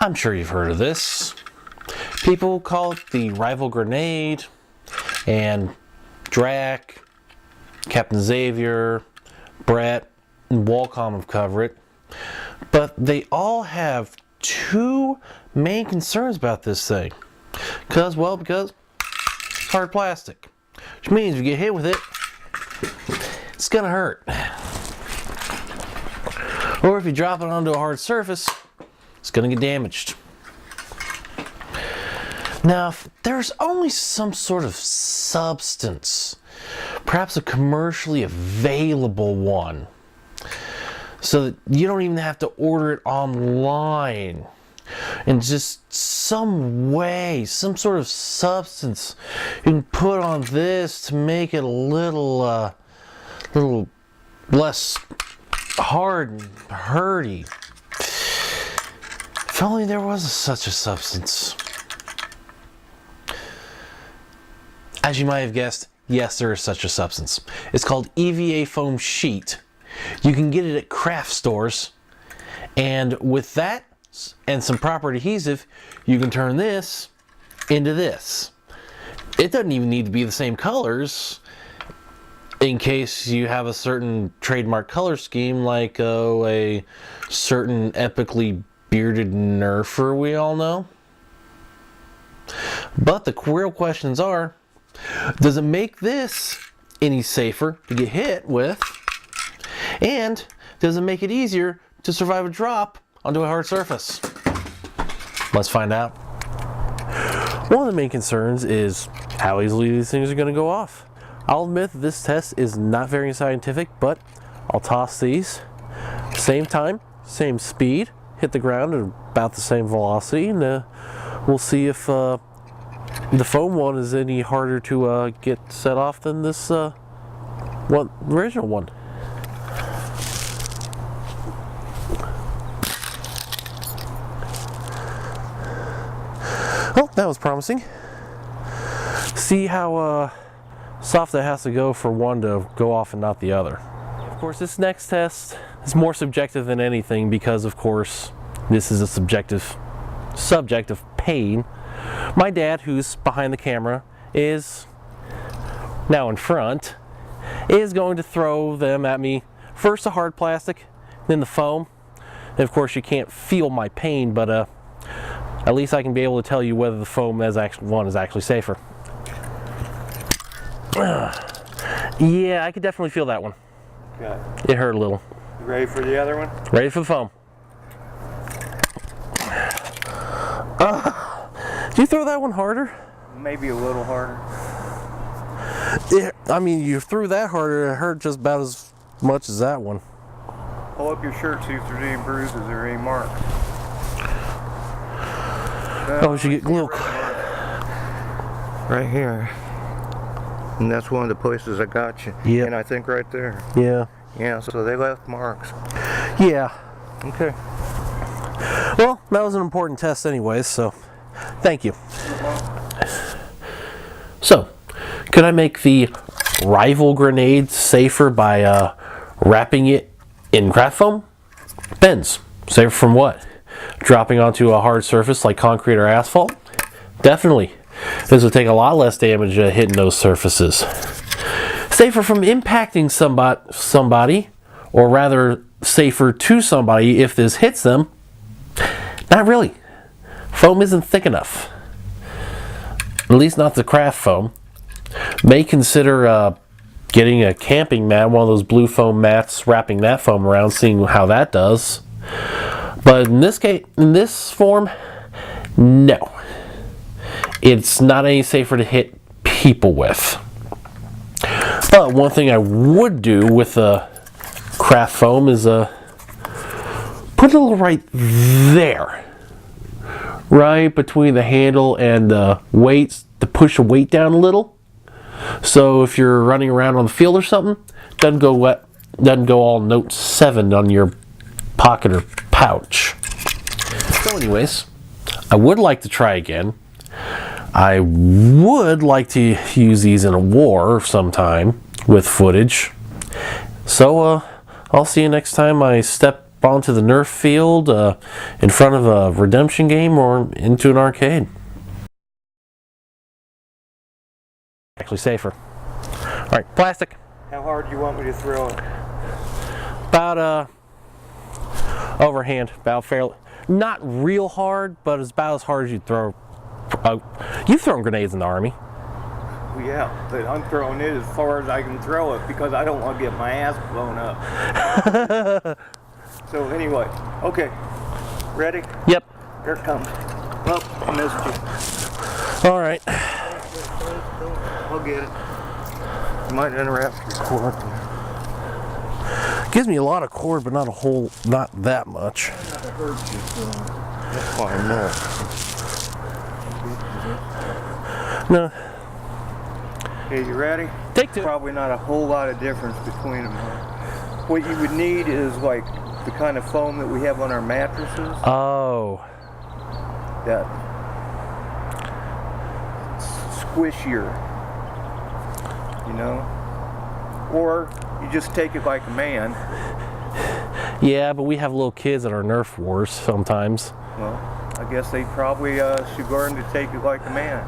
I'm sure you've heard of this. People call it the rival grenade, and Drac, Captain Xavier, Brett, and Walcom have covered it. But they all have two main concerns about this thing. Because it's hard plastic. Which means if you get hit with it, it's gonna hurt. Or if you drop it onto a hard surface, it's gonna get damaged. Now, if there's only some sort of substance, perhaps a commercially available one, so that you don't even have to order it online, and just some way, some sort of substance you can put on this to make it a little less hard and hurty. If only there was such a substance. As you might have guessed, yes, there is such a substance. It's called EVA foam sheet. You can get it at craft stores, and with that and some proper adhesive, you can turn this into this. It doesn't even need to be the same colors in case you have a certain trademark color scheme, like a certain epically bearded nerfer we all know. But the real questions are, does it make this any safer to get hit with? And does it make it easier to survive a drop onto a hard surface? Let's find out. One of the main concerns is how easily these things are going to go off. I'll admit that this test is not very scientific, but I'll toss these. Same time, same speed, hit the ground at about the same velocity, and we'll see if the foam one is any harder to get set off than this original one. Well, that was promising. See how soft that has to go for one to go off and not the other. Of course, this next test is more subjective than anything because, of course, this is a subject of pain. My dad, who's behind the camera, is now in front, is going to throw them at me. First the hard plastic, then the foam. And of course you can't feel my pain, but at least I can be able to tell you whether the foam is actually safer. Yeah, I could definitely feel that one. Okay. It hurt a little. You ready for the other one? Ready for the foam. Did you throw that one harder? Maybe a little harder. I mean, you threw that harder, it hurt just about as much as that one. Pull up your shirt, see if there's any bruises or any marks. Oh, you get little. Right here. And that's one of the places I got you. Yeah. And I think right there. Yeah. Yeah, so they left marks. Yeah. Okay. Well, that was an important test anyways, so thank you. So, could I make the rival grenade safer by wrapping it in craft foam? Depends. Safer from what? Dropping onto a hard surface like concrete or asphalt? Definitely. This would take a lot less damage hitting those surfaces. Safer from impacting somebody, or rather safer to somebody if this hits them? Not really. Foam isn't thick enough. At least not the craft foam. May consider getting a camping mat, one of those blue foam mats, wrapping that foam around, seeing how that does. But in this case, in this form, no. It's not any safer to hit people with. But one thing I would do with craft foam is put a little right there. Right between the handle and the weights to push the weight down a little. So if you're running around on the field or something, doesn't go all note 7 on your pocket or pouch. So anyways, I would like to try again. I would like to use these in a war sometime with footage. So I'll see you next time I step onto the Nerf field, in front of a redemption game, or into an arcade. Actually safer. Alright, plastic. How hard do you want me to throw it? About overhand, about fairly, not real hard, but it's about as hard as you'd throw. You've thrown grenades in the Army. Well, yeah, but I'm throwing it as far as I can throw it because I don't want to get my ass blown up. So anyway, okay, ready? Yep. Here it comes. Oh, I missed you. All right. I'll get it. You might interrupt your cord. Gives me a lot of cord, but not that much. That's fine, No. Okay, you ready? Take two. Probably not a whole lot of difference between them. What you would need is like the kind of foam that we have on our mattresses. Oh. That squishier, you know? Or you just take it like a man. Yeah, but we have little kids at our Nerf wars sometimes. Well, I guess they probably should learn to take it like a man.